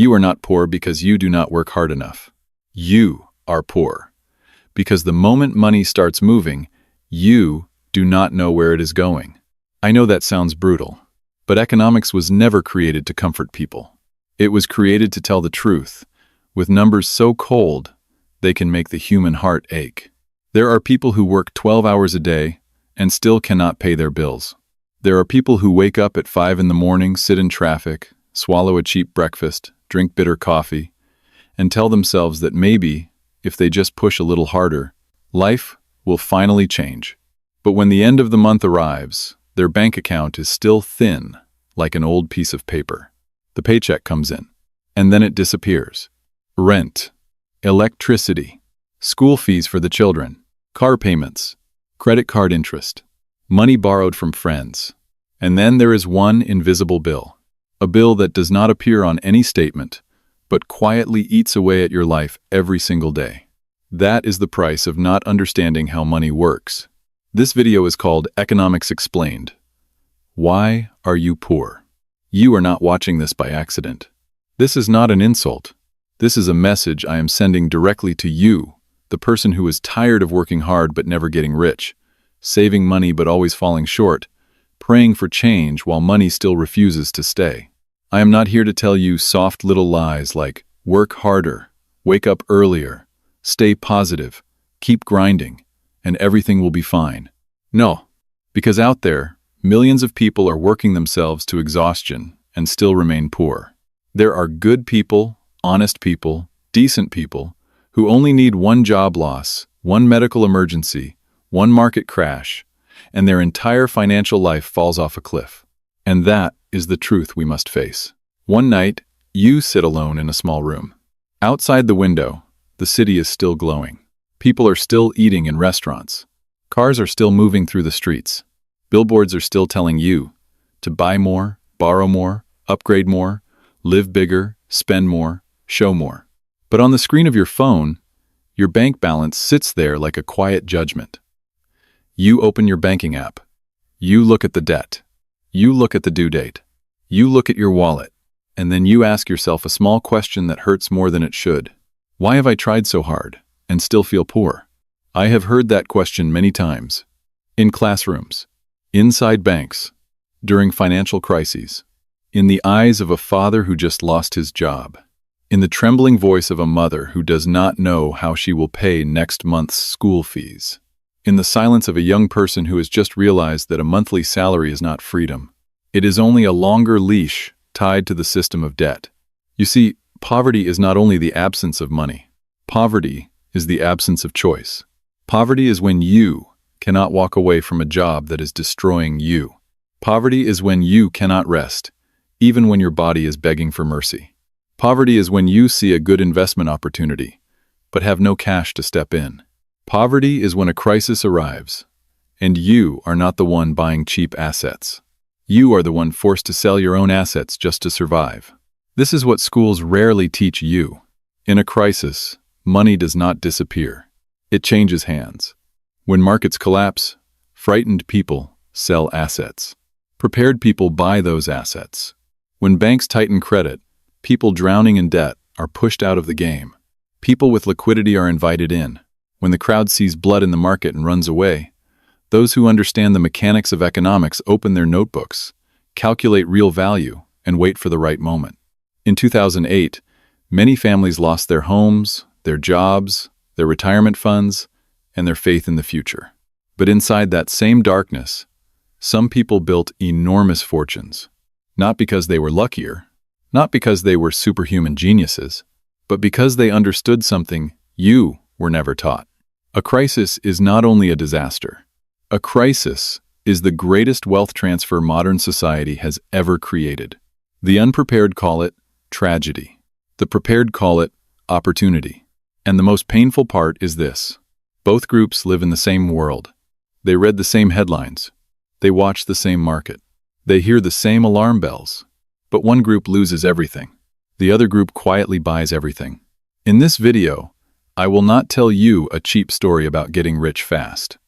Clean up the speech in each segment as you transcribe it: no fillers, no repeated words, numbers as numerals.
You are not poor because you do not work hard enough. You are poor because the moment money starts moving, you do not know where it is going. I know that sounds brutal, but economics was never created to comfort people. It was created to tell the truth, with numbers so cold they can make the human heart ache. There are people who work 12 hours a day and still cannot pay their bills. There are people who wake up at 5 in the morning, sit in traffic, swallow a cheap breakfast, drink bitter coffee, and tell themselves that maybe, if they just push a little harder, life will finally change. But when the end of the month arrives, their bank account is still thin, like an old piece of paper. The paycheck comes in, and then it disappears. Rent, electricity, school fees for the children, car payments, credit card interest, money borrowed from friends. And then there is one invisible bill, a bill that does not appear on any statement, but quietly eats away at your life every single day. That is the price of not understanding how money works. This video is called Economics Explained. Why are you poor? You are not watching this by accident. This is not an insult. This is a message I am sending directly to you, the person who is tired of working hard but never getting rich, saving money but always falling short, praying for change while money still refuses to stay. I am not here to tell you soft little lies like work harder, wake up earlier, stay positive, keep grinding, and everything will be fine. No, because out there, millions of people are working themselves to exhaustion and still remain poor. There are good people, honest people, decent people, who only need one job loss, one medical emergency, one market crash, and their entire financial life falls off a cliff. And that is the truth we must face. One night, you sit alone in a small room. Outside the window, the city is still glowing. People are still eating in restaurants. Cars are still moving through the streets. Billboards are still telling you to buy more, borrow more, upgrade more, live bigger, spend more, show more. But on the screen of your phone, your bank balance sits there like a quiet judgment. You open your banking app. You look at the debt. You look at the due date. You look at your wallet. And then you ask yourself a small question that hurts more than it should. Why have I tried so hard and still feel poor? I have heard that question many times. In classrooms, inside banks, during financial crises, in the eyes of a father who just lost his job, in the trembling voice of a mother who does not know how she will pay next month's school fees, in the silence of a young person who has just realized that a monthly salary is not freedom. It is only a longer leash tied to the system of debt. You see, poverty is not only the absence of money. Poverty is the absence of choice. Poverty is when you cannot walk away from a job that is destroying you. Poverty is when you cannot rest, even when your body is begging for mercy. Poverty is when you see a good investment opportunity, but have no cash to step in. Poverty is when a crisis arrives, and you are not the one buying cheap assets. You are the one forced to sell your own assets just to survive. This is what schools rarely teach you. In a crisis, money does not disappear. It changes hands. When markets collapse, frightened people sell assets. Prepared people buy those assets. When banks tighten credit, people drowning in debt are pushed out of the game. People with liquidity are invited in. When the crowd sees blood in the market and runs away, those who understand the mechanics of economics open their notebooks, calculate real value, and wait for the right moment. In 2008, many families lost their homes, their jobs, their retirement funds, and their faith in the future. But inside that same darkness, some people built enormous fortunes, not because they were luckier, not because they were superhuman geniuses, but because they understood something you were never taught. A crisis is not only a disaster. A crisis is the greatest wealth transfer modern society has ever created. The unprepared call it tragedy. The prepared call it opportunity. And the most painful part is this. Both groups live in the same world. They read the same headlines. They watch the same market. They hear the same alarm bells. But one group loses everything. The other group quietly buys everything. In this video, I will not tell you a cheap story about getting rich fast.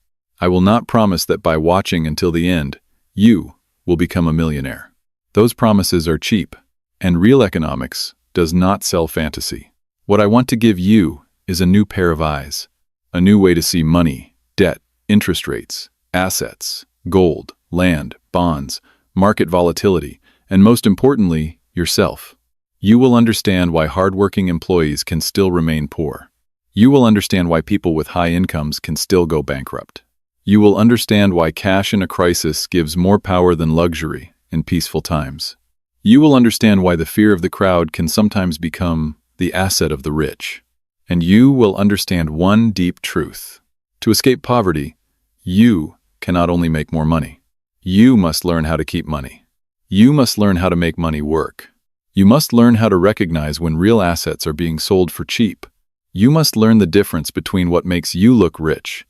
I will not promise that by watching until the end, you will become a millionaire. Those promises are cheap, and real economics does not sell fantasy. What I want to give you is a new pair of eyes, a new way to see money, debt, interest rates, assets, gold, land, bonds, market volatility, and most importantly, yourself. You will understand why hardworking employees can still remain poor. You will understand why people with high incomes can still go bankrupt. You will understand why cash in a crisis gives more power than luxury in peaceful times. You will understand why the fear of the crowd can sometimes become the asset of the rich. And you will understand one deep truth. To escape poverty, you cannot only make more money. You must learn how to keep money. You must learn how to make money work. You must learn how to recognize when real assets are being sold for cheap. You must learn the difference between what makes you look rich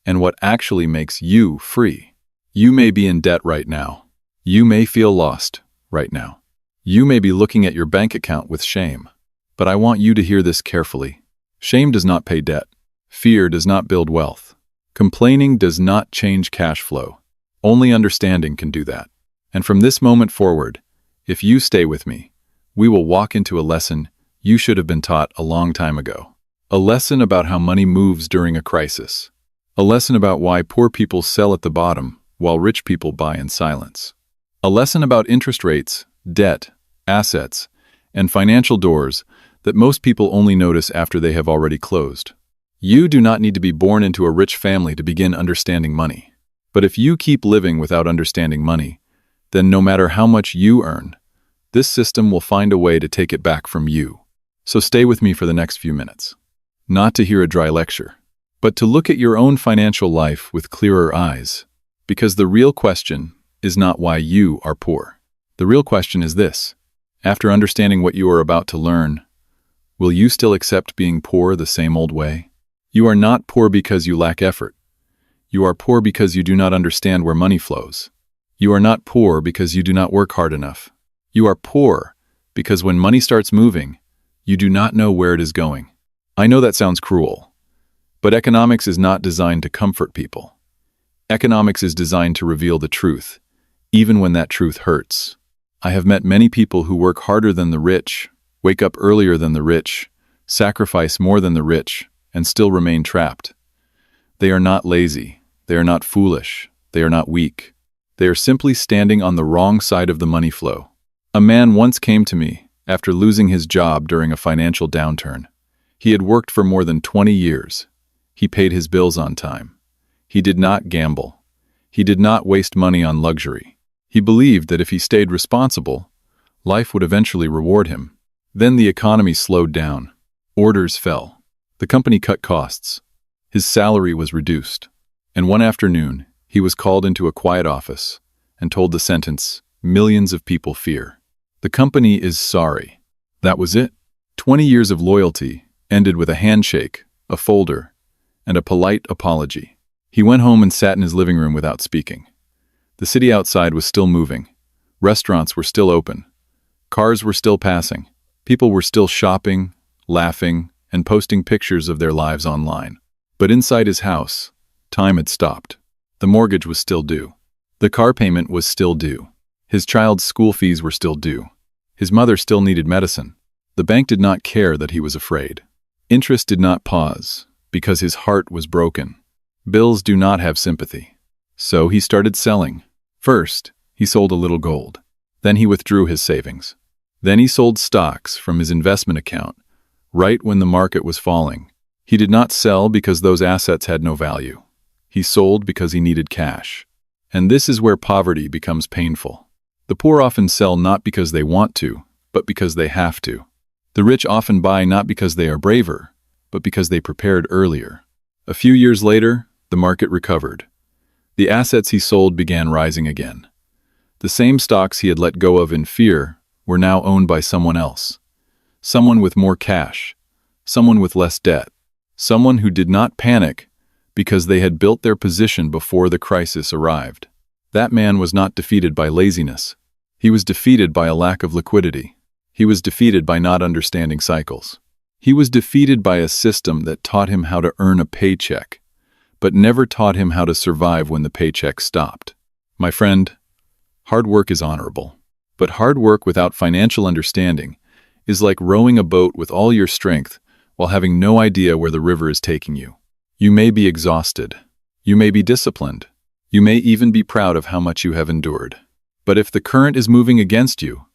and what actually makes you free. You may be in debt right now. You may feel lost right now. You may be looking at your bank account with shame. But I want you to hear this carefully. Shame does not pay debt. Fear does not build wealth. Complaining does not change cash flow. Only understanding can do that. And from this moment forward, if you stay with me, we will walk into a lesson you should have been taught a long time ago. A lesson about how money moves during a crisis. A lesson about why poor people sell at the bottom while rich people buy in silence. A lesson about interest rates, debt, assets, and financial doors that most people only notice after they have already closed. You do not need to be born into a rich family to begin understanding money. But if you keep living without understanding money, then no matter how much you earn, this system will find a way to take it back from you. So stay with me for the next few minutes. Not to hear a dry lecture, but to look at your own financial life with clearer eyes. Because the real question is not why you are poor. The real question is this: after understanding what you are about to learn, will you still accept being poor the same old way? You are not poor because you lack effort. You are poor because you do not understand where money flows. You are not poor because you do not work hard enough. You are poor because when money starts moving, you do not know where it is going. I know that sounds cruel, but economics is not designed to comfort people. Economics is designed to reveal the truth, even when that truth hurts. I have met many people who work harder than the rich, wake up earlier than the rich, sacrifice more than the rich, and still remain trapped. They are not lazy. They are not foolish. They are not weak. They are simply standing on the wrong side of the money flow. A man once came to me after losing his job during a financial downturn. He had worked for more than 20 years. He paid his bills on time. He did not gamble. He did not waste money on luxury. He believed that if he stayed responsible, life would eventually reward him. Then the economy slowed down. Orders fell. The company cut costs. His salary was reduced. And one afternoon, he was called into a quiet office and told the sentence, "Millions of people fear. The company is sorry." That was it. 20 years of loyalty ended with a handshake, a folder, and a polite apology. He went home and sat in his living room without speaking. The city outside was still moving. Restaurants were still open. Cars were still passing. People were still shopping, laughing, and posting pictures of their lives online. But inside his house, time had stopped. The mortgage was still due. The car payment was still due. His child's school fees were still due. His mother still needed medicine. The bank did not care that he was afraid. Interest did not pause, because his heart was broken. Bills do not have sympathy. So he started selling. First, he sold a little gold. Then he withdrew his savings. Then he sold stocks from his investment account, right when the market was falling. He did not sell because those assets had no value. He sold because he needed cash. And this is where poverty becomes painful. The poor often sell not because they want to, but because they have to. The rich often buy not because they are braver, but because they prepared earlier. A few years later, the market recovered. The assets he sold began rising again. The same stocks he had let go of in fear were now owned by someone else. Someone with more cash. Someone with less debt. Someone who did not panic because they had built their position before the crisis arrived. That man was not defeated by laziness. He was defeated by a lack of liquidity. He was defeated by not understanding cycles. He was defeated by a system that taught him how to earn a paycheck, but never taught him how to survive when the paycheck stopped. My friend, hard work is honorable, but hard work without financial understanding is like rowing a boat with all your strength while having no idea where the river is taking you. You may be exhausted. You may be disciplined. You may even be proud of how much you have endured. But if the current is moving against you,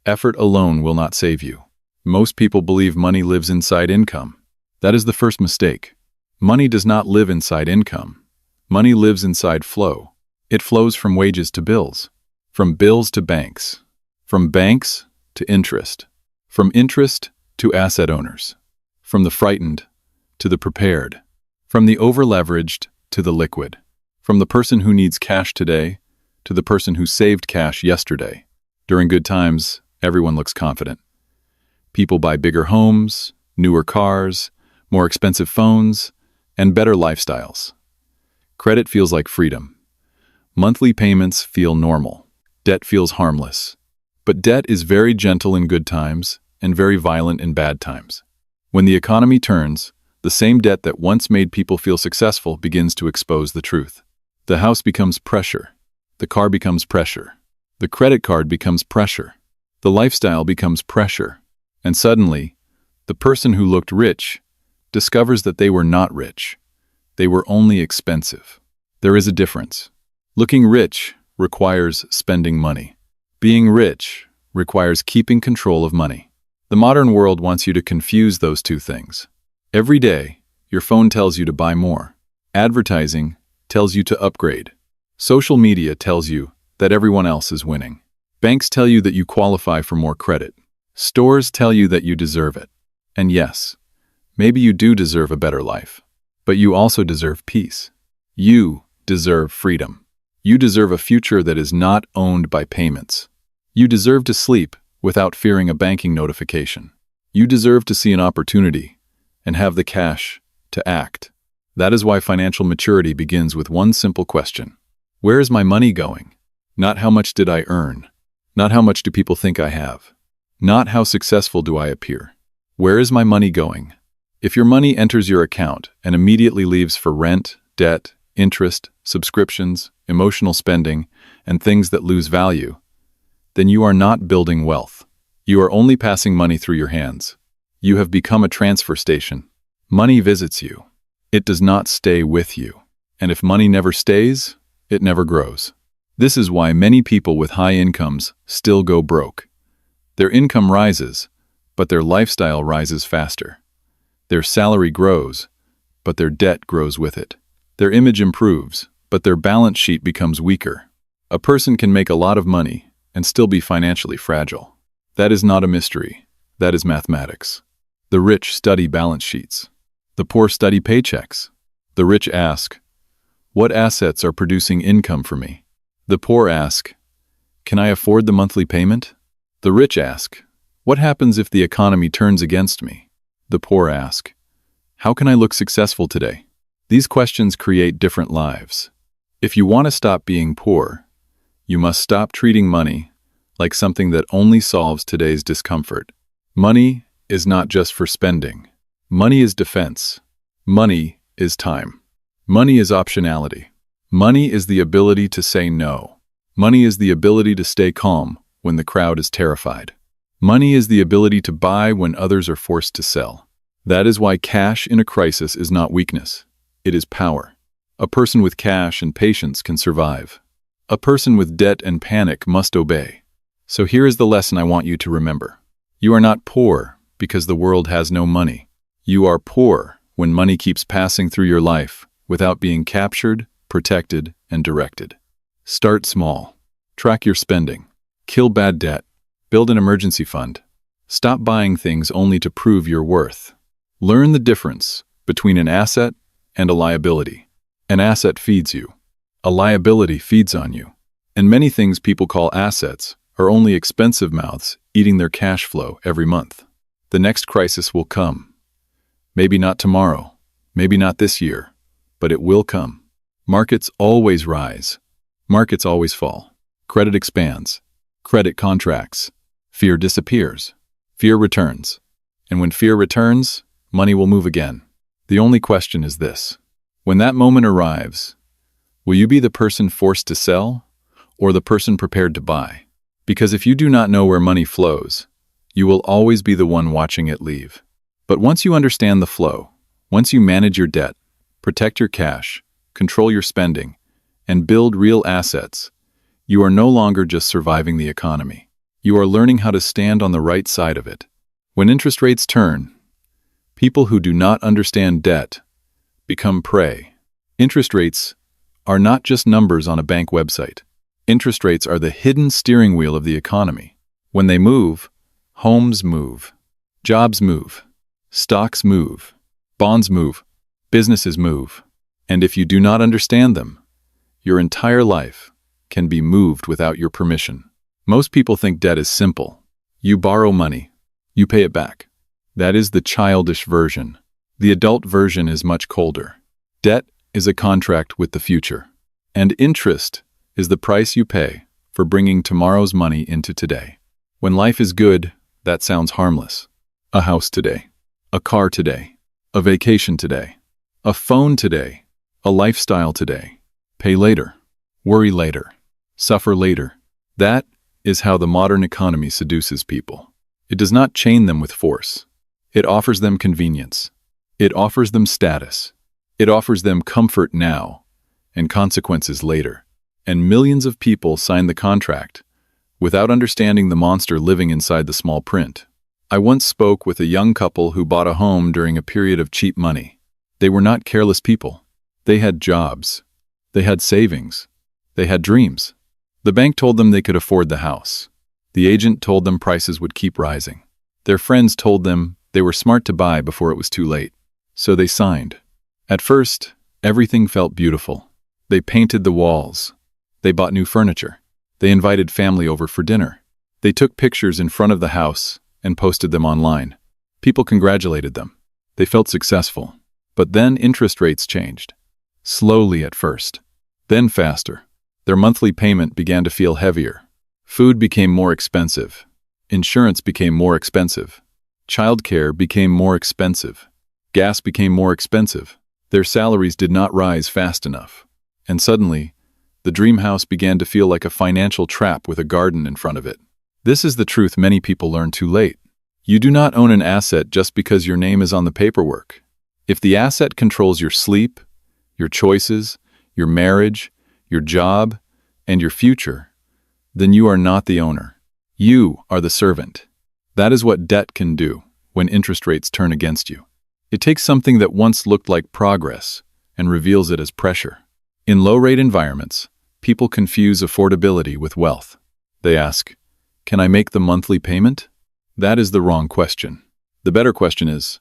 effort alone will not save you. Most people believe money lives inside income. That is the first mistake. Money does not live inside income. Money lives inside flow. It flows from wages to bills, from bills to banks, from banks to interest, from interest to asset owners, from the frightened to the prepared, from the over-leveraged to the liquid, from the person who needs cash today to the person who saved cash yesterday. During good times, everyone looks confident. People buy bigger homes, newer cars, more expensive phones, and better lifestyles. Credit feels like freedom. Monthly payments feel normal. Debt feels harmless. But debt is very gentle in good times and very violent in bad times. When the economy turns, the same debt that once made people feel successful begins to expose the truth. The house becomes pressure. The car becomes pressure. The credit card becomes pressure. The lifestyle becomes pressure. And suddenly, the person who looked rich discovers that they were not rich. They were only expensive. There is a difference. Looking rich requires spending money. Being rich requires keeping control of money. The modern world wants you to confuse those two things. Every day, your phone tells you to buy more. Advertising tells you to upgrade. Social media tells you that everyone else is winning. Banks tell you that you qualify for more credit. Stores tell you that you deserve it. And yes, maybe you do deserve a better life. But you also deserve peace. You deserve freedom. You deserve a future that is not owned by payments. You deserve to sleep without fearing a banking notification. You deserve to see an opportunity and have the cash to act. That is why financial maturity begins with one simple question. Where is my money going? Not how much did I earn? Not how much do people think I have? Not how successful do I appear? Where is my money going? If your money enters your account and immediately leaves for rent, debt, interest, subscriptions, emotional spending, and things that lose value, then you are not building wealth. You are only passing money through your hands. You have become a transfer station. Money visits you. It does not stay with you. And if money never stays, it never grows. This is why many people with high incomes still go broke. Their income rises, but their lifestyle rises faster. Their salary grows, but their debt grows with it. Their image improves, but their balance sheet becomes weaker. A person can make a lot of money and still be financially fragile. That is not a mystery. That is mathematics. The rich study balance sheets. The poor study paychecks. The rich ask, what assets are producing income for me? The poor ask, can I afford the monthly payment? The rich ask, what happens if the economy turns against me? The poor ask, how can I look successful today? These questions create different lives. If you want to stop being poor, you must stop treating money like something that only solves today's discomfort. Money is not just for spending. Money is defense. Money is time. Money is optionality. Money is the ability to say no. Money is the ability to stay calm when the crowd is terrified. Money is the ability to buy when others are forced to sell. That is why cash in a crisis is not weakness. It is power. A person with cash and patience can survive. A person with debt and panic must obey. So here is the lesson I want you to remember. You are not poor because the world has no money. You are poor when money keeps passing through your life without being captured, protected, and directed. Start small. Track your spending. Kill bad debt. Build an emergency fund. Stop buying things only to prove your worth. Learn the difference between an asset and a liability. An asset feeds you. A liability feeds on you. And many things people call assets are only expensive mouths eating their cash flow every month. The next crisis will come. Maybe not tomorrow, maybe not this year, but it will come. Markets always rise. Markets always fall. Credit expands. Credit contracts. Fear disappears. Fear returns. And when fear returns, money will move again. The only question is this. When that moment arrives, will you be the person forced to sell or the person prepared to buy? Because if you do not know where money flows, You will always be the one watching it leave. But once you understand the flow, once you manage your debt, protect your cash, control your spending, and build real assets, you are no longer just surviving the economy. You are learning how to stand on the right side of it. When interest rates turn, people who do not understand debt become prey. Interest rates are not just numbers on a bank website. Interest rates are the hidden steering wheel of the economy. When they move, homes move, jobs move, stocks move, bonds move, businesses move. And if you do not understand them, your entire life can be moved without your permission. Most people think debt is simple. You borrow money, you pay it back. That is the childish version. The adult version is much colder. Debt is a contract with the future, and interest is the price you pay for bringing tomorrow's money into today. When life is good, that sounds harmless. A house today, a car today, a vacation today, a phone today, a lifestyle today. Pay later, worry later, suffer later. That is how the modern economy seduces people. It does not chain them with force. It offers them convenience. It offers them status. It offers them comfort now and consequences later. And millions of people sign the contract without understanding the monster living inside the small print. I once spoke with a young couple who bought a home during a period of cheap money. They were not careless people. They had jobs. They had savings. They had dreams. The bank told them they could afford the house. The agent told them prices would keep rising. Their friends told them they were smart to buy before it was too late. So they signed. At first, everything felt beautiful. They painted the walls. They bought new furniture. They invited family over for dinner. They took pictures in front of the house and posted them online. People congratulated them. They felt successful. But then interest rates changed. Slowly at first, then faster. Their monthly payment began to feel heavier. Food became more expensive. Insurance became more expensive. Childcare became more expensive. Gas became more expensive. Their salaries did not rise fast enough. And suddenly, the dream house began to feel like a financial trap with a garden in front of it. This is the truth many people learn too late. You do not own an asset just because your name is on the paperwork. If the asset controls your sleep, your choices, your marriage, your job, and your future, then you are not the owner. You are the servant. That is what debt can do when interest rates turn against you. It takes something that once looked like progress and reveals it as pressure. In low-rate environments, people confuse affordability with wealth. They ask, "Can I make the monthly payment?" That is the wrong question. The better question is,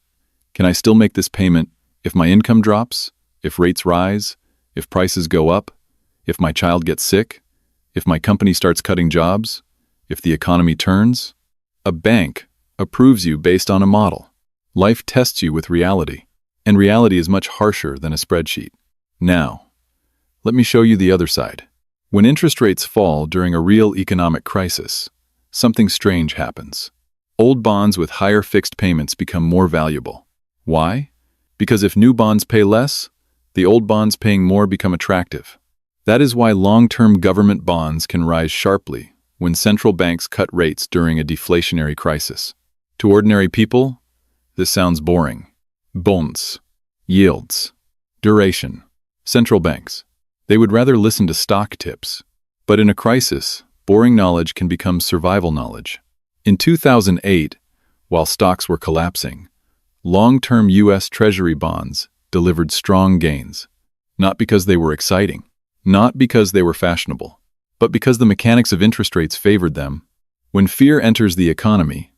can I still make this payment if my income drops, if rates rise, if prices go up, if my child gets sick, if my company starts cutting jobs, if the economy turns? A bank approves you based on a model. Life tests you with reality, and reality is much harsher than a spreadsheet. Now, let me show you the other side. When interest rates fall during a real economic crisis, something strange happens. Old bonds with higher fixed payments become more valuable. Why? Because if new bonds pay less, the old bonds paying more become attractive. That is why long-term government bonds can rise sharply when central banks cut rates during a deflationary crisis. To ordinary people, this sounds boring. Bonds, yields, duration, central banks. They would rather listen to stock tips. But in a crisis, boring knowledge can become survival knowledge. In 2008, while stocks were collapsing, long-term U.S. Treasury bonds delivered strong gains, not because they were exciting, not because they were fashionable, but because the mechanics of interest rates favored them. When fear enters the economy,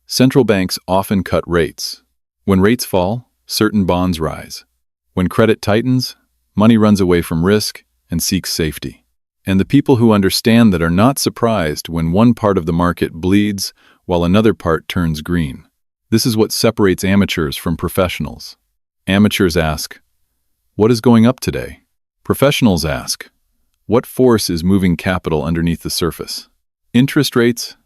central banks often cut rates. When rates fall, certain bonds rise. When credit tightens, money runs away from risk and seeks safety. And the people who understand that are not surprised when one part of the market bleeds while another part turns green. This is what separates amateurs from professionals. Amateurs ask, "What is going up today?" Professionals ask, "What force is moving capital underneath the surface?" Interest rates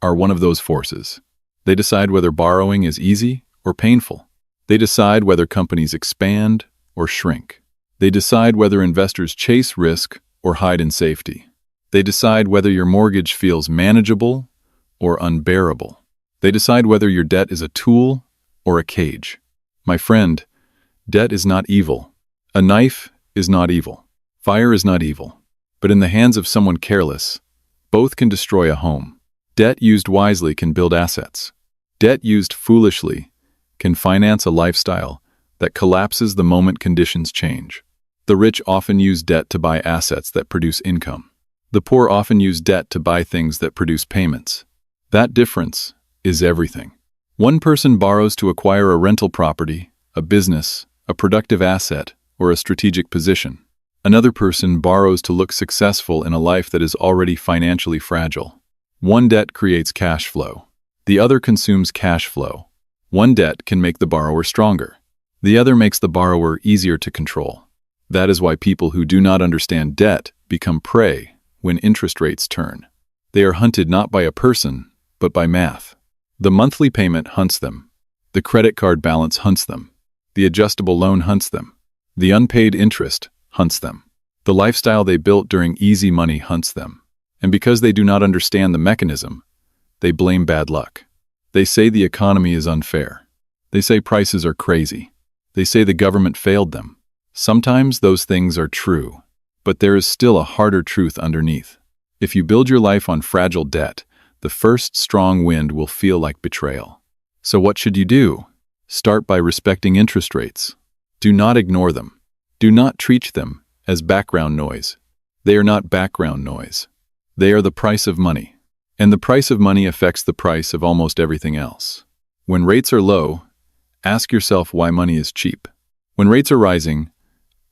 are one of those forces. They decide whether borrowing is easy or painful. They decide whether companies expand or shrink. They decide whether investors chase risk or hide in safety. They decide whether your mortgage feels manageable or unbearable. They decide whether your debt is a tool or a cage. My friend, debt is not evil. A knife is not evil. Fire is not evil. But in the hands of someone careless, both can destroy a home. Debt used wisely can build assets. Debt used foolishly can finance a lifestyle that collapses the moment conditions change. The rich often use debt to buy assets that produce income. The poor often use debt to buy things that produce payments. That difference is everything. One person borrows to acquire a rental property, a business, a productive asset, or a strategic position. Another person borrows to look successful in a life that is already financially fragile. One debt creates cash flow. The other consumes cash flow. One debt can make the borrower stronger. The other makes the borrower easier to control. That is why people who do not understand debt become prey when interest rates turn. They are hunted not by a person, but by math. The monthly payment hunts them. The credit card balance hunts them. The adjustable loan hunts them. The unpaid interest hunts them. The lifestyle they built during easy money hunts them. And because they do not understand the mechanism, they blame bad luck. They say the economy is unfair. They say prices are crazy. They say the government failed them. Sometimes those things are true, but there is still a harder truth underneath. If you build your life on fragile debt, the first strong wind will feel like betrayal. So what should you do? Start by respecting interest rates. Do not ignore them. Do not treat them as background noise. They are not background noise. They are the price of money. And the price of money affects the price of almost everything else. When rates are low, ask yourself why money is cheap. When rates are rising,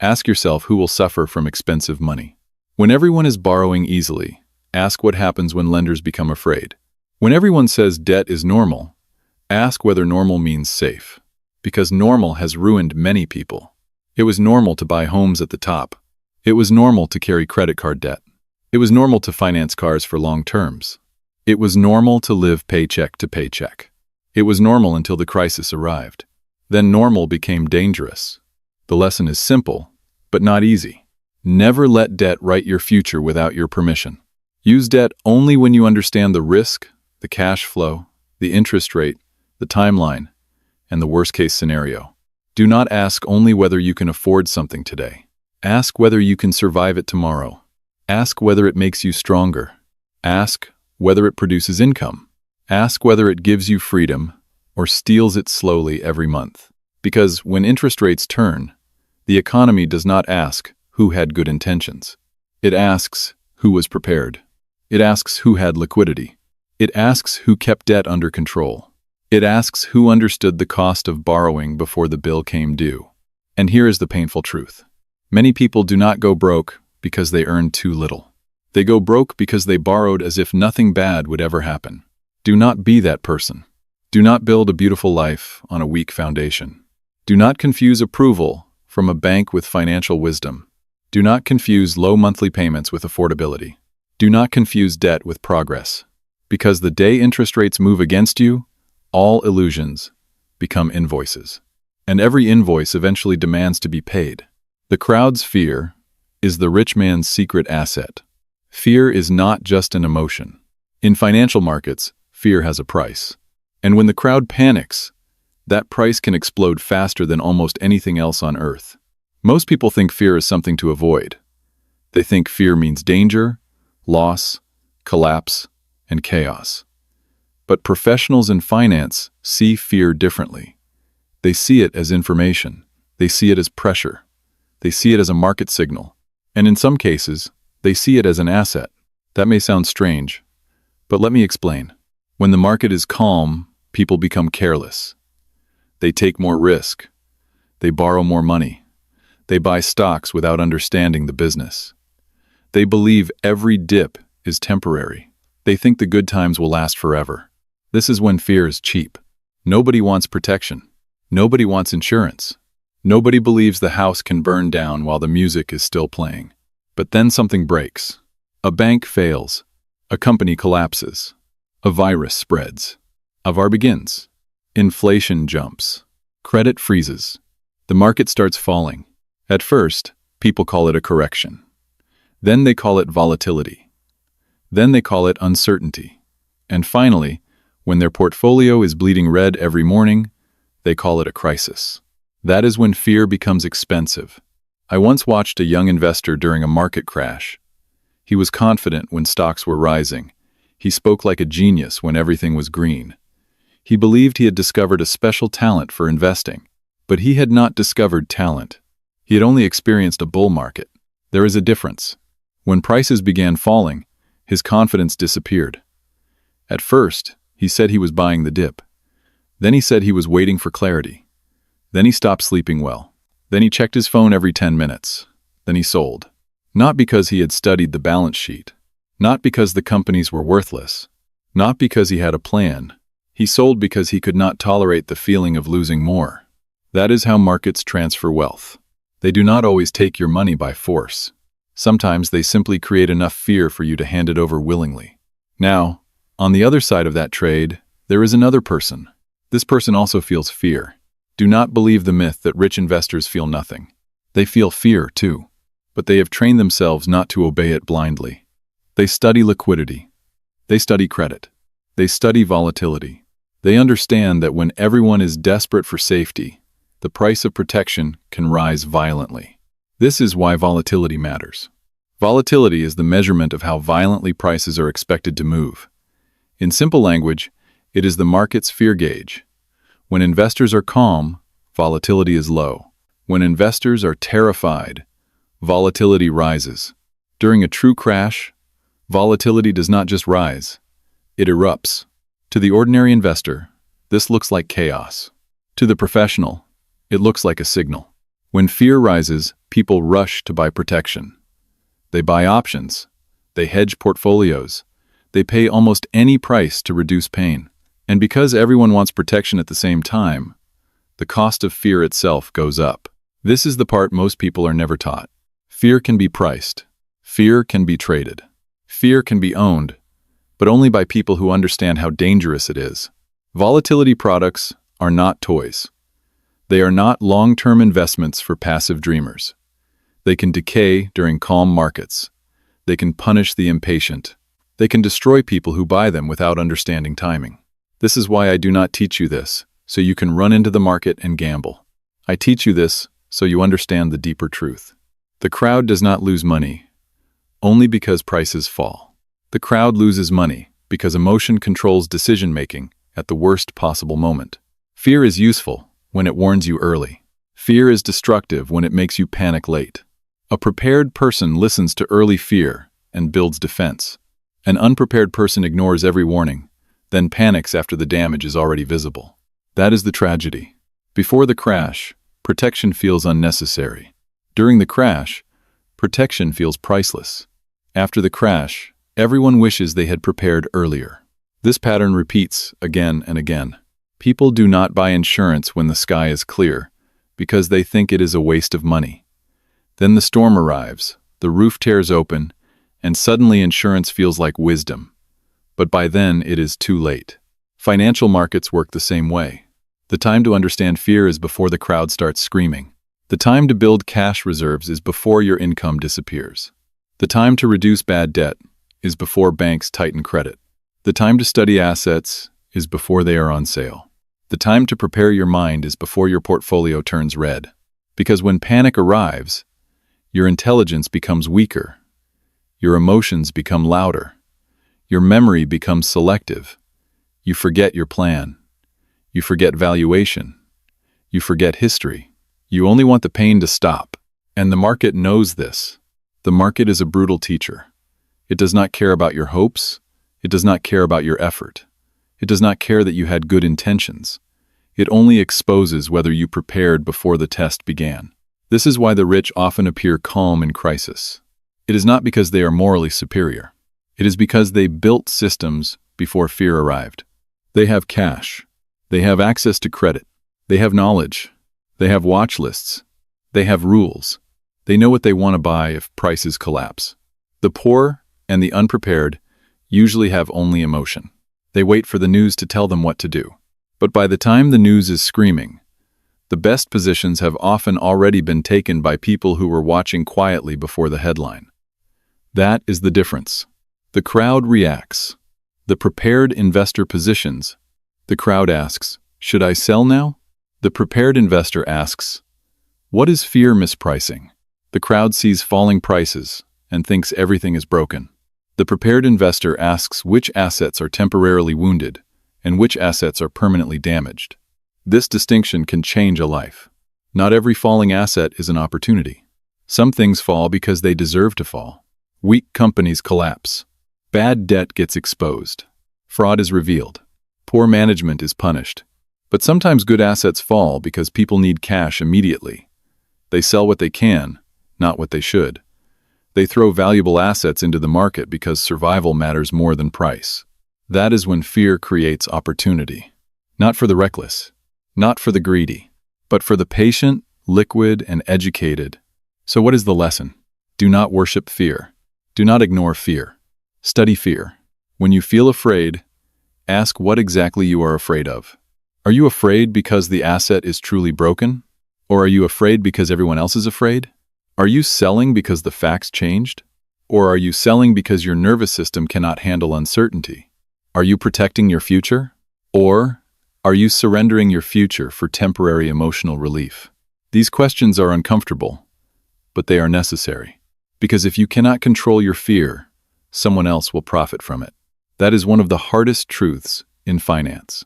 ask yourself who will suffer from expensive money. When everyone is borrowing easily, ask what happens when lenders become afraid. When everyone says debt is normal, ask whether normal means safe. Because normal has ruined many people. It was normal to buy homes at the top. It was normal to carry credit card debt. It was normal to finance cars for long terms. It was normal to live paycheck to paycheck. It was normal until the crisis arrived. Then normal became dangerous. The lesson is simple, but not easy. Never let debt write your future without your permission. Use debt only when you understand the risk, the cash flow, the interest rate, the timeline, and the worst-case scenario. Do not ask only whether you can afford something today. Ask whether you can survive it tomorrow. Ask whether it makes you stronger. Ask whether it produces income. Ask whether it gives you freedom or steals it slowly every month. Because when interest rates turn, the economy does not ask who had good intentions. It asks who was prepared. It asks who had liquidity. It asks who kept debt under control. It asks who understood the cost of borrowing before the bill came due. And here is the painful truth. Many people do not go broke because they earned too little. They go broke because they borrowed as if nothing bad would ever happen. Do not be that person. Do not build a beautiful life on a weak foundation. Do not confuse approval from a bank with financial wisdom. Do not confuse low monthly payments with affordability. Do not confuse debt with progress. Because the day interest rates move against you, all illusions become invoices. And every invoice eventually demands to be paid. The crowd's fear is the rich man's secret asset. Fear is not just an emotion. In financial markets, fear has a price. And when the crowd panics, that price can explode faster than almost anything else on earth. Most people think fear is something to avoid. They think fear means danger, loss, collapse, and chaos. But professionals in finance see fear differently. They see it as information. They see it as pressure. They see it as a market signal. And in some cases, they see it as an asset. That may sound strange, but let me explain. When the market is calm, people become careless. They take more risk. They borrow more money. They buy stocks without understanding the business. They believe every dip is temporary. They think the good times will last forever. This is when fear is cheap. Nobody wants protection. Nobody wants insurance. Nobody believes the house can burn down while the music is still playing. But then something breaks. A bank fails. A company collapses. A virus spreads. A war begins. Inflation jumps. Credit freezes. The market starts falling. At first, people call it a correction. Then they call it volatility. Then they call it uncertainty. And finally, When their portfolio is bleeding red every morning, they call it a crisis. That is when fear becomes expensive. I once watched a young investor during a market crash. He was confident when stocks were rising. He spoke like a genius when everything was green. He believed he had discovered a special talent for investing. But he had not discovered talent. He had only experienced a bull market. There is a difference. When prices began falling, his confidence disappeared. At first, he said he was buying the dip. Then he said he was waiting for clarity. Then he stopped sleeping well. Then he checked his phone every 10 minutes. Then he sold. Not because he had studied the balance sheet. Not because the companies were worthless. Not because he had a plan. He sold because he could not tolerate the feeling of losing more. That is how markets transfer wealth. They do not always take your money by force. Sometimes they simply create enough fear for you to hand it over willingly. Now, on the other side of that trade, there is another person. This person also feels fear. Do not believe the myth that rich investors feel nothing. They feel fear too, but they have trained themselves not to obey it blindly. They study liquidity. They study credit. They study volatility. They understand that when everyone is desperate for safety, the price of protection can rise violently. This is why volatility matters. Volatility is the measurement of how violently prices are expected to move. In simple language, it is the market's fear gauge. When investors are calm, volatility is low. When investors are terrified, volatility rises. During a true crash, volatility does not just rise, it erupts. To the ordinary investor, this looks like chaos. To the professional, it looks like a signal. When fear rises, people rush to buy protection. They buy options. They hedge portfolios. They pay almost any price to reduce pain. And because everyone wants protection at the same time, the cost of fear itself goes up. This is the part most people are never taught. Fear can be priced. Fear can be traded. Fear can be owned, but only by people who understand how dangerous it is. Volatility products are not toys. They are not long-term investments for passive dreamers. They can decay during calm markets. They can punish the impatient. They can destroy people who buy them without understanding timing. This is why I do not teach you this, so you can run into the market and gamble. I teach you this so you understand the deeper truth. The crowd does not lose money only because prices fall. The crowd loses money because emotion controls decision-making at the worst possible moment. Fear is useful when it warns you early. Fear is destructive when it makes you panic late. A prepared person listens to early fear and builds defense. An unprepared person ignores every warning, then panics after the damage is already visible. That is the tragedy. Before the crash, protection feels unnecessary. During the crash, protection feels priceless. After the crash, everyone wishes they had prepared earlier. This pattern repeats again and again. People do not buy insurance when the sky is clear because they think it is a waste of money. Then the storm arrives, the roof tears open, and suddenly insurance feels like wisdom. But by then it is too late. Financial markets work the same way. The time to understand fear is before the crowd starts screaming. The time to build cash reserves is before your income disappears. The time to reduce bad debt is before banks tighten credit. The time to study assets is before they are on sale. The time to prepare your mind is before your portfolio turns red. Because when panic arrives, your intelligence becomes weaker. Your emotions become louder. Your memory becomes selective. You forget your plan. You forget valuation. You forget history. You only want the pain to stop. And the market knows this. The market is a brutal teacher. It does not care about your hopes. It does not care about your effort. It does not care that you had good intentions. It only exposes whether you prepared before the test began. This is why the rich often appear calm in crisis. It is not because they are morally superior. It is because they built systems before fear arrived. They have cash. They have access to credit. They have knowledge. They have watch lists. They have rules. They know what they want to buy if prices collapse. The poor and the unprepared usually have only emotion. They wait for the news to tell them what to do. But by the time the news is screaming, the best positions have often already been taken by people who were watching quietly before the headline. That is the difference. The crowd reacts. The prepared investor positions. The crowd asks, should I sell now? The prepared investor asks, what is fear mispricing? The crowd sees falling prices and thinks everything is broken. The prepared investor asks which assets are temporarily wounded and which assets are permanently damaged. This distinction can change a life. Not every falling asset is an opportunity. Some things fall because they deserve to fall. Weak companies collapse. Bad debt gets exposed. Fraud is revealed. Poor management is punished. But sometimes good assets fall because people need cash immediately. They sell what they can, not what they should. They throw valuable assets into the market because survival matters more than price. That is when fear creates opportunity. Not for the reckless, not for the greedy, but for the patient, liquid, and educated. So what is the lesson? Do not worship fear. Do not ignore fear. Study fear. When you feel afraid, ask what exactly you are afraid of. Are you afraid because the asset is truly broken? Or are you afraid because everyone else is afraid? Are you selling because the facts changed? Or are you selling because your nervous system cannot handle uncertainty? Are you protecting your future? Or are you surrendering your future for temporary emotional relief? These questions are uncomfortable, but they are necessary. Because if you cannot control your fear, someone else will profit from it. That is one of the hardest truths in finance.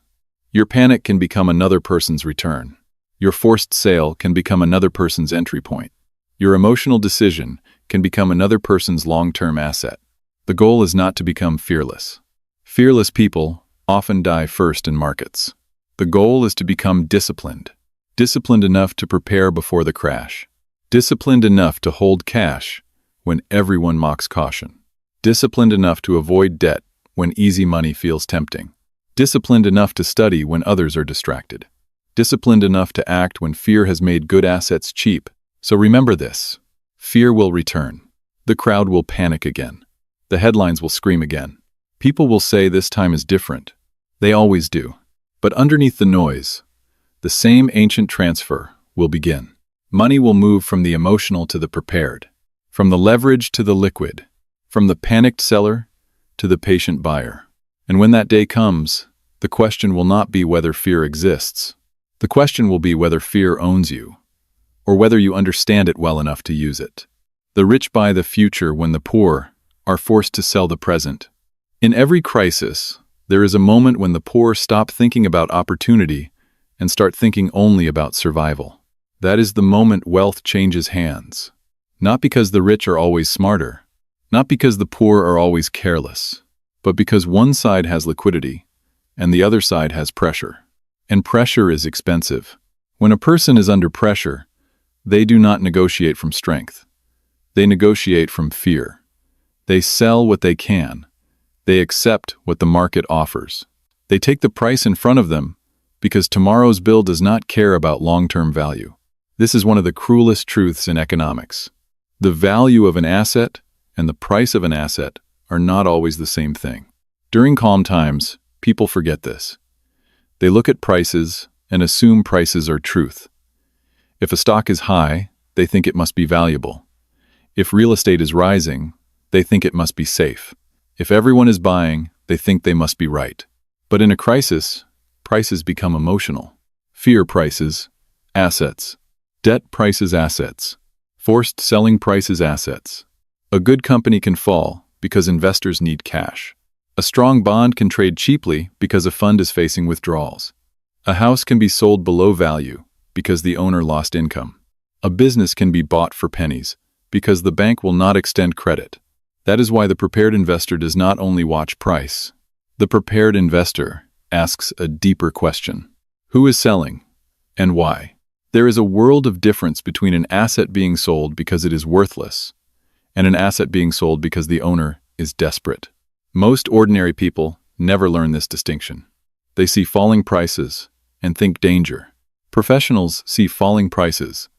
Your panic can become another person's return. Your forced sale can become another person's entry point. Your emotional decision can become another person's long-term asset. The goal is not to become fearless. Fearless people often die first in markets. The goal is to become disciplined. Disciplined enough to prepare before the crash. Disciplined enough to hold cash when everyone mocks caution. Disciplined enough to avoid debt when easy money feels tempting. Disciplined enough to study when others are distracted. Disciplined enough to act when fear has made good assets cheap. So remember this. Fear will return. The crowd will panic again. The headlines will scream again. People will say this time is different. They always do. But underneath the noise, the same ancient transfer will begin. Money will move from the emotional to the prepared, from the leverage to the liquid, from the panicked seller to the patient buyer. And when that day comes, the question will not be whether fear exists. The question will be whether fear owns you, or whether you understand it well enough to use it. The rich buy the future when the poor are forced to sell the present. In every crisis, there is a moment when the poor stop thinking about opportunity and start thinking only about survival. That is the moment wealth changes hands. Not because the rich are always smarter, not because the poor are always careless, but because one side has liquidity and the other side has pressure. And pressure is expensive. When a person is under pressure, they do not negotiate from strength. They negotiate from fear. They sell what they can. They accept what the market offers. They take the price in front of them because tomorrow's bill does not care about long-term value. This is one of the cruelest truths in economics. The value of an asset and the price of an asset are not always the same thing. During calm times, people forget this. They look at prices and assume prices are truth. If a stock is high, they think it must be valuable. If real estate is rising, they think it must be safe. If everyone is buying, they think they must be right. But in a crisis, prices become emotional. Fear prices assets. Debt prices assets. Forced selling prices assets. A good company can fall because investors need cash. A strong bond can trade cheaply because a fund is facing withdrawals. A house can be sold below value because the owner lost income. A business can be bought for pennies because the bank will not extend credit. That is why the prepared investor does not only watch price. The prepared investor asks a deeper question. Who is selling and why? There is a world of difference between an asset being sold because it is worthless and an asset being sold because the owner is desperate. Most ordinary people never learn this distinction. They see falling prices and think danger. Professionals see falling prices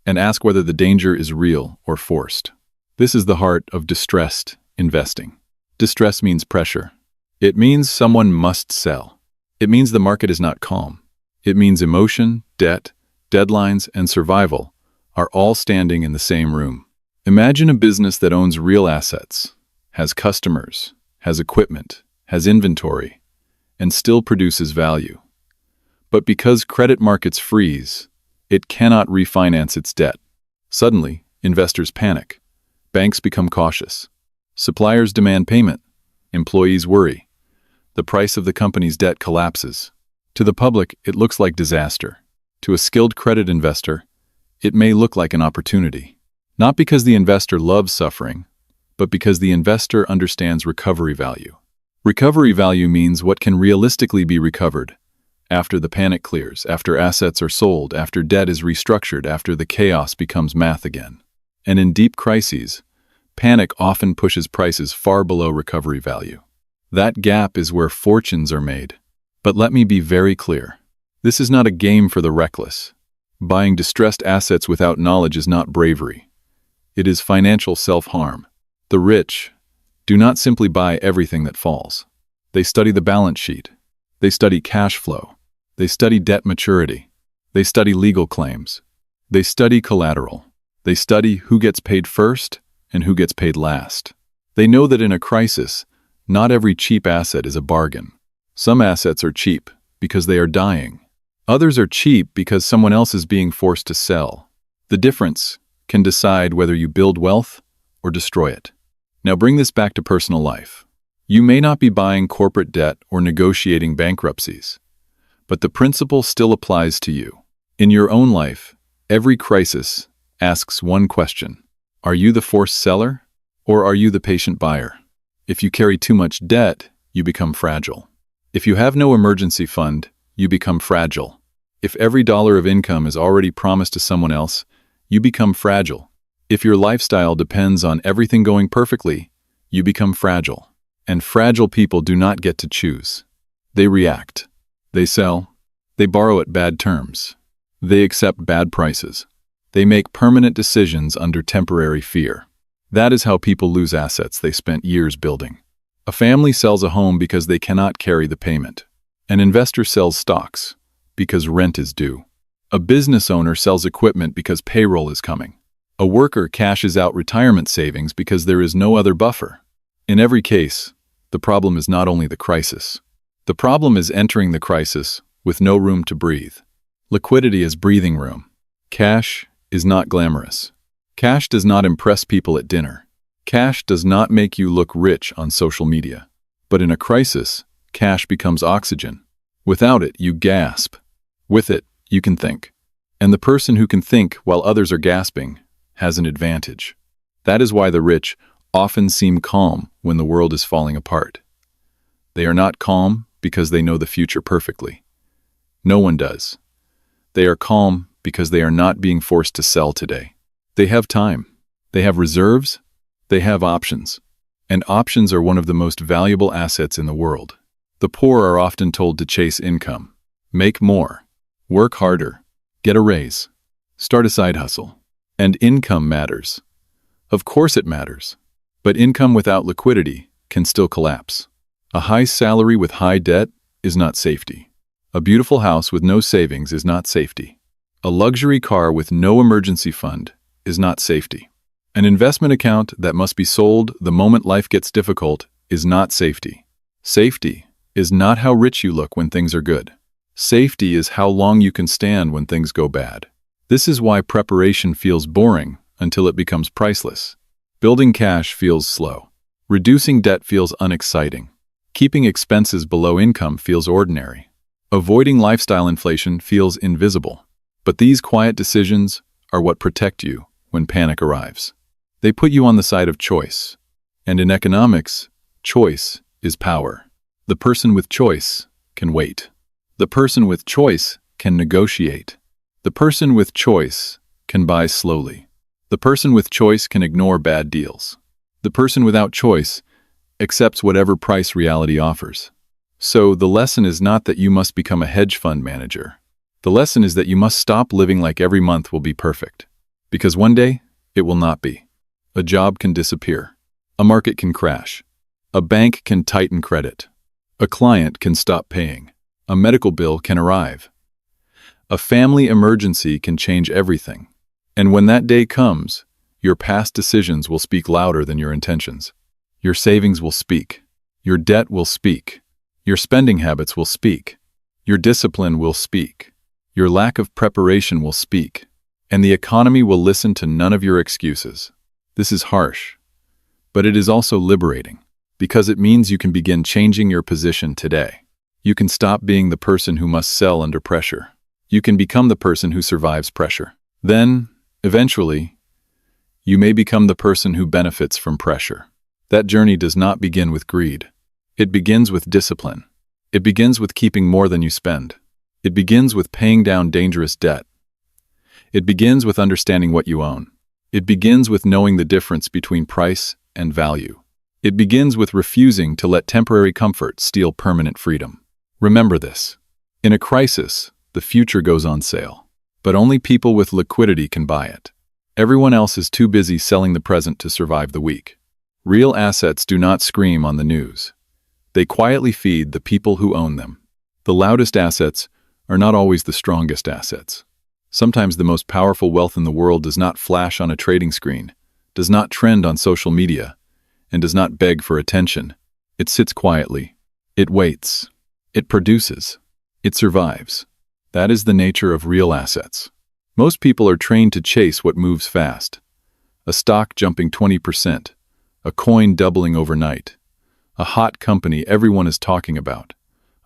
and ask whether the danger is real or forced. This is the heart of distressed investing. Distress means pressure. It means someone must sell. It means the market is not calm. It means emotion, debt, deadlines, and survival are all standing in the same room. Imagine a business that owns real assets, has customers, has equipment, has inventory, and still produces value. But because credit markets freeze, it cannot refinance its debt. Suddenly, investors panic. Banks become cautious. Suppliers demand payment. Employees worry. The price of the company's debt collapses. To the public, it looks like disaster. To a skilled credit investor, it may look like an opportunity. Not because the investor loves suffering, but because the investor understands recovery value. Recovery value means what can realistically be recovered after the panic clears, after assets are sold, after debt is restructured, after the chaos becomes math again. And in deep crises, panic often pushes prices far below recovery value. That gap is where fortunes are made. But let me be very clear. This is not a game for the reckless. Buying distressed assets without knowledge is not bravery. It is financial self-harm. The rich do not simply buy everything that falls. They study the balance sheet. They study cash flow. They study debt maturity. They study legal claims. They study collateral. They study who gets paid first and who gets paid last. They know that in a crisis, not every cheap asset is a bargain. Some assets are cheap because they are dying. Others are cheap because someone else is being forced to sell. The difference can decide whether you build wealth or destroy it. Now bring this back to personal life. You may not be buying corporate debt or negotiating bankruptcies, but the principle still applies to you. In your own life, every crisis asks one question. Are you the forced seller or are you the patient buyer? If you carry too much debt, you become fragile. If you have no emergency fund, you become fragile. If every dollar of income is already promised to someone else, you become fragile. If your lifestyle depends on everything going perfectly, you become fragile. And fragile people do not get to choose. They react. They sell. They borrow at bad terms. They accept bad prices. They make permanent decisions under temporary fear. That is how people lose assets they spent years building. A family sells a home because they cannot carry the payment. An investor sells stocks because rent is due. A business owner sells equipment because payroll is coming. A worker cashes out retirement savings because there is no other buffer. In every case, the problem is not only the crisis. The problem is entering the crisis with no room to breathe. Liquidity is breathing room. Cash is not glamorous. Cash does not impress people at dinner. Cash does not make you look rich on social media. But in a crisis, cash becomes oxygen. Without it, you gasp. With it, you can think. And the person who can think while others are gasping has an advantage. That is why the rich often seem calm when the world is falling apart. They are not calm because they know the future perfectly. No one does. They are calm because they are not being forced to sell today. They have time. They have reserves. They have options. And options are one of the most valuable assets in the world. The poor are often told to chase income. Make more. Work harder. Get a raise. Start a side hustle. And income matters. Of course it matters. But income without liquidity can still collapse. A high salary with high debt is not safety. A beautiful house with no savings is not safety. A luxury car with no emergency fund is not safety. An investment account that must be sold the moment life gets difficult is not safety. Safety is not how rich you look when things are good. Safety is how long you can stand when things go bad. This is why preparation feels boring until it becomes priceless. Building cash feels slow. Reducing debt feels unexciting. Keeping expenses below income feels ordinary. Avoiding lifestyle inflation feels invisible. But these quiet decisions are what protect you when panic arrives. They put you on the side of choice. And in economics, choice is power. The person with choice can wait. The person with choice can negotiate. The person with choice can buy slowly. The person with choice can ignore bad deals. The person without choice accepts whatever price reality offers. So the lesson is not that you must become a hedge fund manager. The lesson is that you must stop living like every month will be perfect. Because one day, it will not be. A job can disappear. A market can crash. A bank can tighten credit. A client can stop paying. A medical bill can arrive. A family emergency can change everything. And when that day comes, your past decisions will speak louder than your intentions. Your savings will speak. Your debt will speak. Your spending habits will speak. Your discipline will speak. Your lack of preparation will speak. And the economy will listen to none of your excuses. This is harsh, but it is also liberating, because it means you can begin changing your position today. You can stop being the person who must sell under pressure. You can become the person who survives pressure. Then, eventually, you may become the person who benefits from pressure. That journey does not begin with greed. It begins with discipline. It begins with keeping more than you spend. It begins with paying down dangerous debt. It begins with understanding what you own. It begins with knowing the difference between price and value. It begins with refusing to let temporary comfort steal permanent freedom. Remember this. In a crisis, the future goes on sale. But only people with liquidity can buy it. Everyone else is too busy selling the present to survive the week. Real assets do not scream on the news. They quietly feed the people who own them. The loudest assets are not always the strongest assets. Sometimes the most powerful wealth in the world does not flash on a trading screen, does not trend on social media, and does not beg for attention. It sits quietly. It waits. It produces. It survives. That is the nature of real assets. Most people are trained to chase what moves fast. A stock jumping 20%, a coin doubling overnight, a hot company everyone is talking about,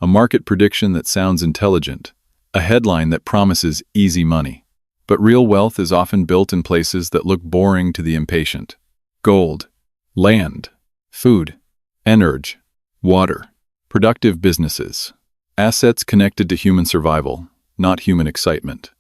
a market prediction that sounds intelligent, a headline that promises easy money. But real wealth is often built in places that look boring to the impatient. Gold, land, food, energy, water, productive businesses, assets connected to human survival, not human excitement.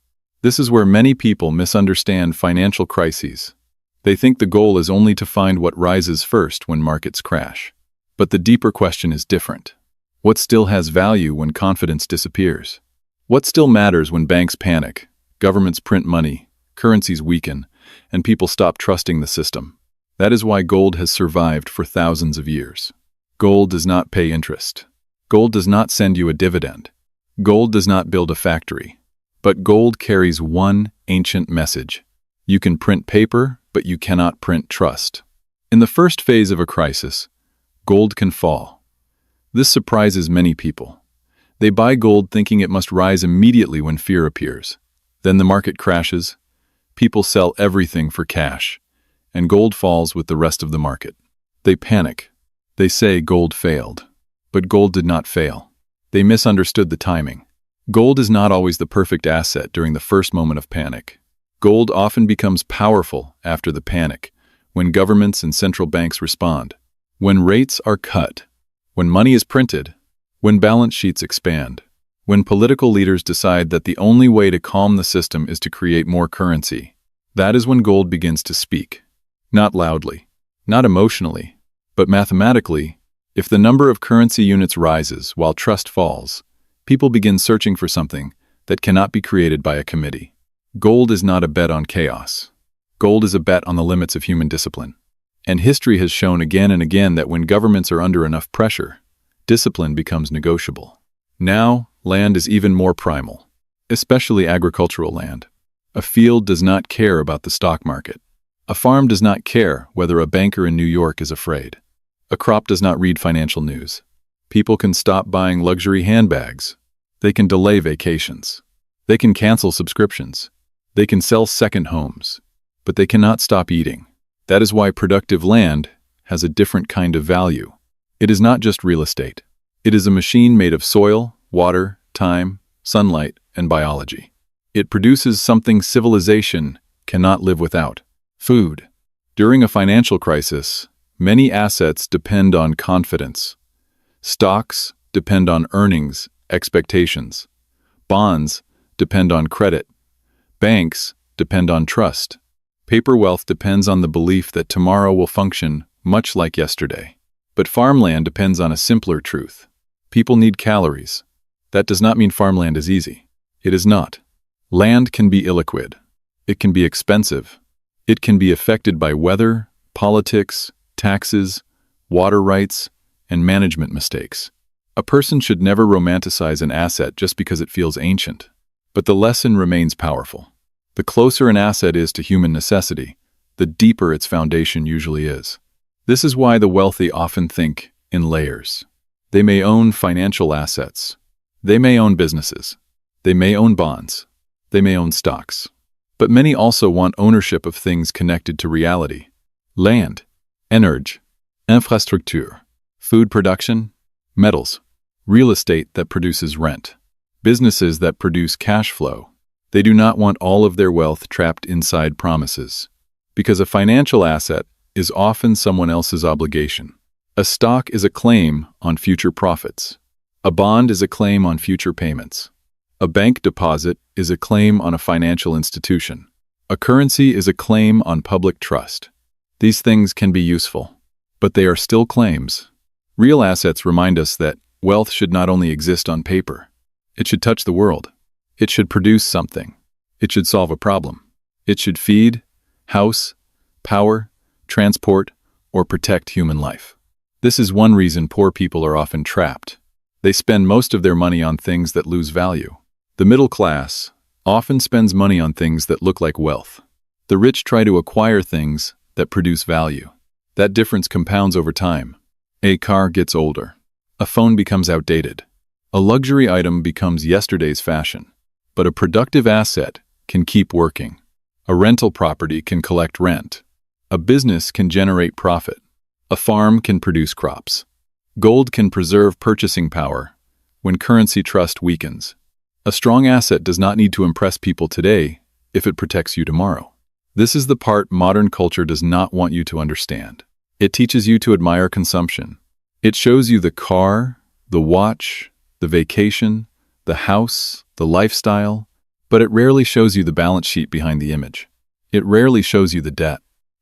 This is where many people misunderstand financial crises. They think the goal is only to find what rises first when markets crash. But the deeper question is different. What still has value when confidence disappears? What still matters when banks panic, governments print money, currencies weaken, and people stop trusting the system? That is why gold has survived for thousands of years. Gold does not pay interest. Gold does not send you a dividend. Gold does not build a factory. But gold carries one ancient message. You can print paper, but you cannot print trust. In the first phase of a crisis, gold can fall. This surprises many people. They buy gold thinking it must rise immediately when fear appears. Then the market crashes, people sell everything for cash, and gold falls with the rest of the market. They panic. They say gold failed. But gold did not fail. They misunderstood the timing. Gold is not always the perfect asset during the first moment of panic. Gold often becomes powerful after the panic, when governments and central banks respond, when rates are cut, when money is printed, when balance sheets expand, when political leaders decide that the only way to calm the system is to create more currency. That is when gold begins to speak. Not loudly, not emotionally, but mathematically. If the number of currency units rises while trust falls, people begin searching for something that cannot be created by a committee. Gold is not a bet on chaos. Gold is a bet on the limits of human discipline. And history has shown again and again that when governments are under enough pressure, discipline becomes negotiable. Now, land is even more primal, especially agricultural land. A field does not care about the stock market. A farm does not care whether a banker in New York is afraid. A crop does not read financial news. People can stop buying luxury handbags. They can delay vacations. They can cancel subscriptions. They can sell second homes. But they cannot stop eating. That is why productive land has a different kind of value. It is not just real estate. It is a machine made of soil, water, time, sunlight, and biology. It produces something civilization cannot live without: food. During a financial crisis, many assets depend on confidence. Stocks depend on earnings, expectations. Bonds depend on credit. Banks depend on trust. Paper wealth depends on the belief that tomorrow will function much like yesterday. But farmland depends on a simpler truth. People need calories. That does not mean farmland is easy. It is not. Land can be illiquid. It can be expensive. It can be affected by weather, politics, taxes, water rights, and management mistakes. A person should never romanticize an asset just because it feels ancient. But the lesson remains powerful. The closer an asset is to human necessity, the deeper its foundation usually is. This is why the wealthy often think in layers. They may own financial assets. They may own businesses. They may own bonds. They may own stocks. But many also want ownership of things connected to reality. Land, energy, infrastructure, food production, metals, real estate that produces rent, businesses that produce cash flow. They do not want all of their wealth trapped inside promises. Because a financial asset is often someone else's obligation. A stock is a claim on future profits. A bond is a claim on future payments. A bank deposit is a claim on a financial institution. A currency is a claim on public trust. These things can be useful, but they are still claims. Real assets remind us that wealth should not only exist on paper. It should touch the world. It should produce something. It should solve a problem. It should feed, house, power, transport, or protect human life. This is one reason poor people are often trapped. They spend most of their money on things that lose value. The middle class often spends money on things that look like wealth. The rich try to acquire things that produce value. That difference compounds over time. A car gets older. A phone becomes outdated. A luxury item becomes yesterday's fashion. But a productive asset can keep working. A rental property can collect rent. A business can generate profit. A farm can produce crops. Gold can preserve purchasing power when currency trust weakens. A strong asset does not need to impress people today if it protects you tomorrow. This is the part modern culture does not want you to understand. It teaches you to admire consumption. It shows you the car, the watch, the vacation, the house, the lifestyle, but it rarely shows you the balance sheet behind the image. It rarely shows you the debt.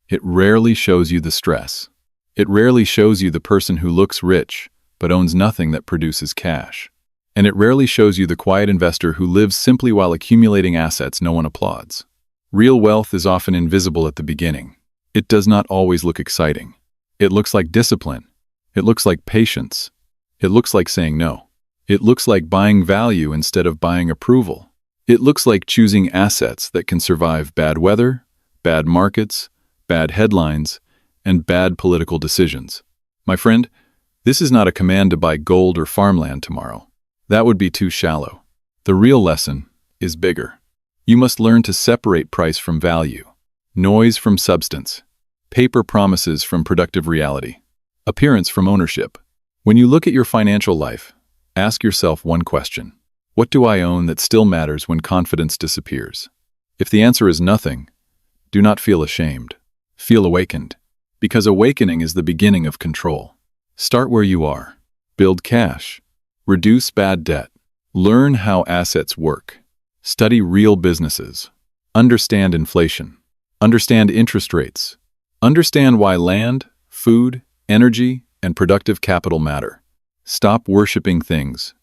It rarely shows you the stress. It rarely shows you the person who looks rich but owns nothing that produces cash. And it rarely shows you the quiet investor who lives simply while accumulating assets no one applauds. Real wealth is often invisible at the beginning. It does not always look exciting. It looks like discipline. It looks like patience. It looks like saying no. It looks like buying value instead of buying approval. It looks like choosing assets that can survive bad weather, bad markets, bad headlines, and bad political decisions. My friend, this is not a command to buy gold or farmland tomorrow. That would be too shallow. The real lesson is bigger. You must learn to separate price from value, noise from substance, paper promises from productive reality, appearance from ownership. When you look at your financial life, ask yourself one question. What do I own that still matters when confidence disappears? If the answer is nothing, do not feel ashamed. Feel awakened. Because awakening is the beginning of control. Start where you are. Build cash. Reduce bad debt. Learn how assets work. Study real businesses. Understand inflation. Understand interest rates. Understand why land, food, energy, and productive capital matter. Stop worshiping things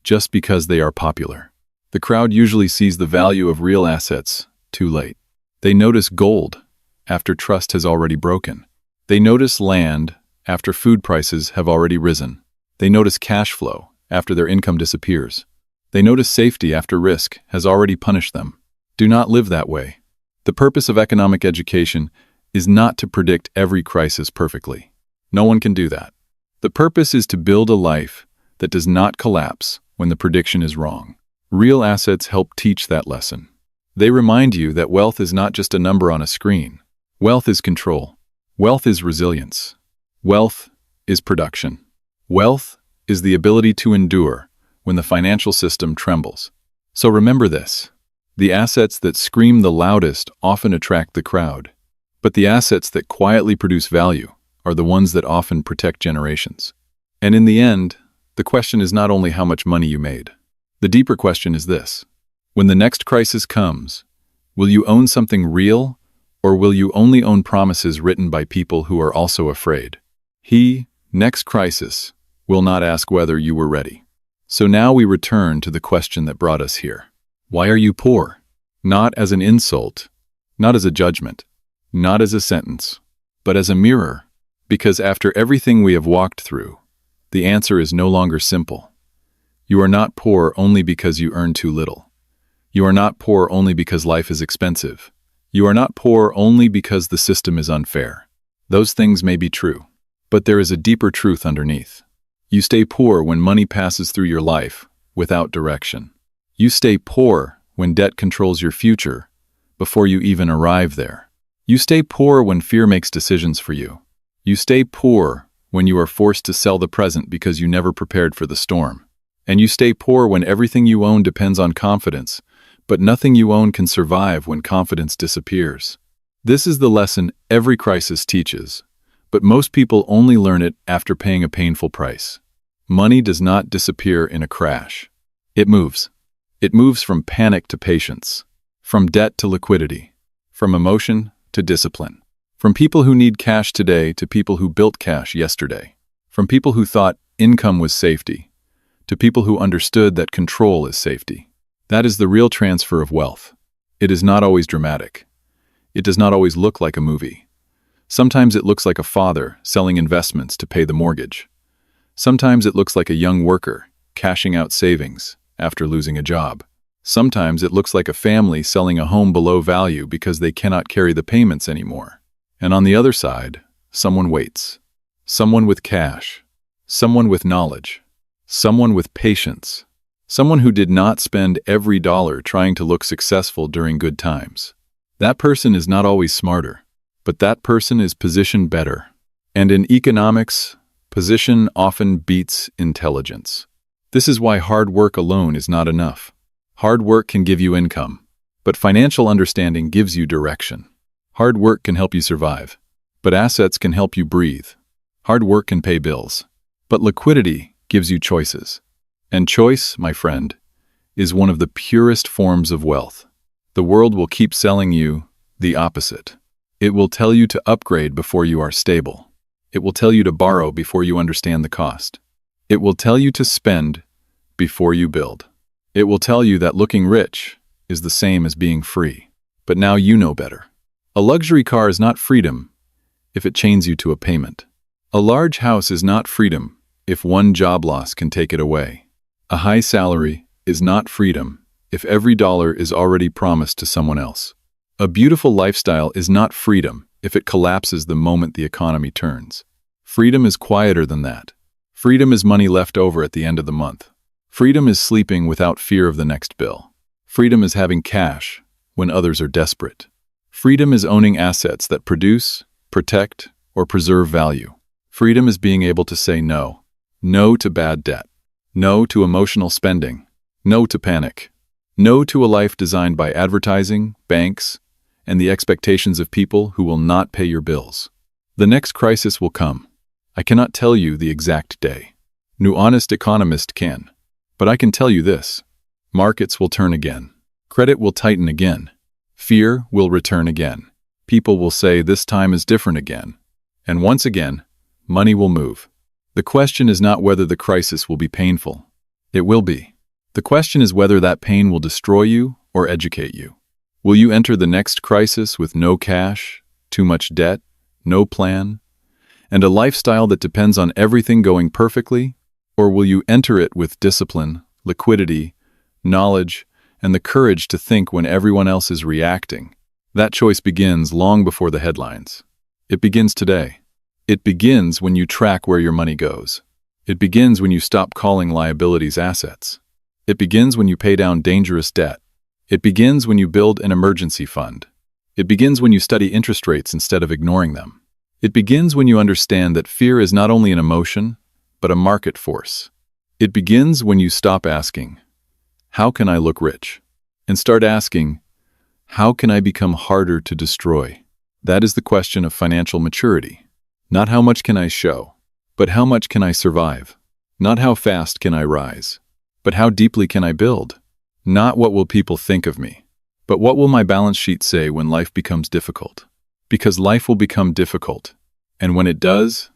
just because they are popular. The crowd usually sees the value of real assets too late. They notice gold after trust has already broken. They notice land after food prices have already risen. They notice cash flow after their income disappears. They notice safety after risk has already punished them. Do not live that way. The purpose of economic education is not to predict every crisis perfectly. No one can do that. The purpose is to build a life that does not collapse when the prediction is wrong. Real assets help teach that lesson. They remind you that wealth is not just a number on a screen. Wealth is control. Wealth is resilience. Wealth is production. Wealth is the ability to endure when the financial system trembles. So remember this. The assets that scream the loudest often attract the crowd. But the assets that quietly produce value are the ones that often protect generations. And in the end, the question is not only how much money you made. The deeper question is this. When the next crisis comes, will you own something real, or will you only own promises written by people who are also afraid? Next crisis, will not ask whether you were ready. So now we return to the question that brought us here. Why are you poor? Not as an insult, not as a judgment, not as a sentence, but as a mirror. Because after everything we have walked through, the answer is no longer simple. You are not poor only because you earn too little. You are not poor only because life is expensive. You are not poor only because the system is unfair. Those things may be true. But there is a deeper truth underneath. You stay poor when money passes through your life without direction. You stay poor when debt controls your future before you even arrive there. You stay poor when fear makes decisions for you. You stay poor when you are forced to sell the present because you never prepared for the storm. And you stay poor when everything you own depends on confidence, but nothing you own can survive when confidence disappears. This is the lesson every crisis teaches, but most people only learn it after paying a painful price. Money does not disappear in a crash. It moves. It moves from panic to patience, from debt to liquidity, from emotion to discipline, from people who need cash today to people who built cash yesterday, from people who thought income was safety to people who understood that control is safety. That is the real transfer of wealth. It is not always dramatic. It does not always look like a movie. Sometimes it looks like a father selling investments to pay the mortgage. Sometimes it looks like a young worker cashing out savings after losing a job. Sometimes it looks like a family selling a home below value because they cannot carry the payments anymore. And on the other side, someone waits. Someone with cash. Someone with knowledge. Someone with patience. Someone who did not spend every dollar trying to look successful during good times. That person is not always smarter, but that person is positioned better. And in economics, position often beats intelligence. This is why hard work alone is not enough. Hard work can give you income, but financial understanding gives you direction. Hard work can help you survive, but assets can help you breathe. Hard work can pay bills, but liquidity gives you choices. And choice, my friend, is one of the purest forms of wealth. The world will keep selling you the opposite. It will tell you to upgrade before you are stable. It will tell you to borrow before you understand the cost. It will tell you to spend before you build. It will tell you that looking rich is the same as being free. But now you know better. A luxury car is not freedom if it chains you to a payment. A large house is not freedom if one job loss can take it away. A high salary is not freedom if every dollar is already promised to someone else. A beautiful lifestyle is not freedom if it collapses the moment the economy turns. Freedom is quieter than that. Freedom is money left over at the end of the month. Freedom is sleeping without fear of the next bill. Freedom is having cash when others are desperate. Freedom is owning assets that produce, protect, or preserve value. Freedom is being able to say no. No to bad debt. No to emotional spending. No to panic. No to a life designed by advertising, banks, and the expectations of people who will not pay your bills. The next crisis will come. I cannot tell you the exact day. No honest economist can. But I can tell you this. Markets will turn again. Credit will tighten again. Fear will return again. People will say this time is different again. And once again, money will move. The question is not whether the crisis will be painful. It will be. The question is whether that pain will destroy you or educate you. Will you enter the next crisis with no cash, too much debt, no plan, and a lifestyle that depends on everything going perfectly? Or will you enter it with discipline, liquidity, knowledge, and the courage to think when everyone else is reacting? That choice begins long before the headlines. It begins today. It begins when you track where your money goes. It begins when you stop calling liabilities assets. It begins when you pay down dangerous debt. It begins when you build an emergency fund. It begins when you study interest rates instead of ignoring them. It begins when you understand that fear is not only an emotion, but a market force. It begins when you stop asking, "How can I look rich?" and start asking, "How can I become harder to destroy?" That is the question of financial maturity. Not how much can I show, but how much can I survive? Not how fast can I rise, but how deeply can I build? Not what will people think of me, but what will my balance sheet say when life becomes difficult? Because life will become difficult, and when it does,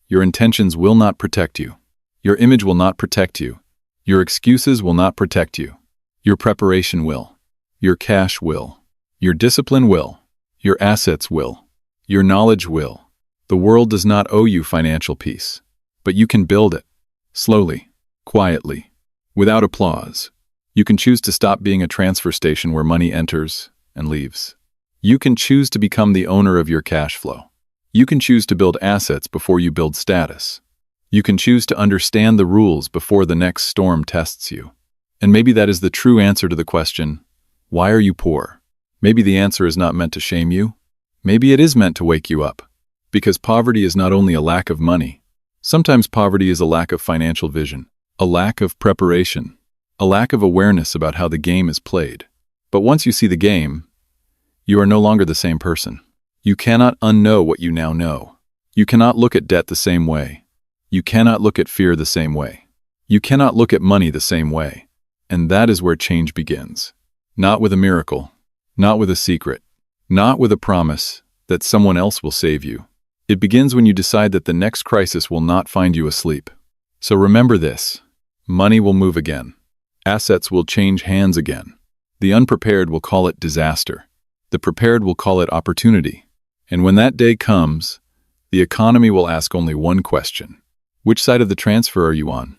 your intentions will not protect you. Your image will not protect you. Your excuses will not protect you. Your preparation will. Your cash will. Your discipline will. Your assets will. Your knowledge will. The world does not owe you financial peace, but you can build it. Slowly, quietly, without applause. You can choose to stop being a transfer station where money enters and leaves. You can choose to become the owner of your cash flow. You can choose to build assets before you build status. You can choose to understand the rules before the next storm tests you. And maybe that is the true answer to the question, why are you poor? Maybe the answer is not meant to shame you. Maybe it is meant to wake you up. Because poverty is not only a lack of money. Sometimes poverty is a lack of financial vision, a lack of preparation, a lack of awareness about how the game is played. But once you see the game, you are no longer the same person. You cannot unknow what you now know. You cannot look at debt the same way. You cannot look at fear the same way. You cannot look at money the same way. And that is where change begins. Not with a miracle, not with a secret, not with a promise that someone else will save you. It begins when you decide that the next crisis will not find you asleep. So remember this, money will move again. Assets will change hands again. The unprepared will call it disaster. The prepared will call it opportunity. And when that day comes, the economy will ask only one question. Which side of the transfer are you on?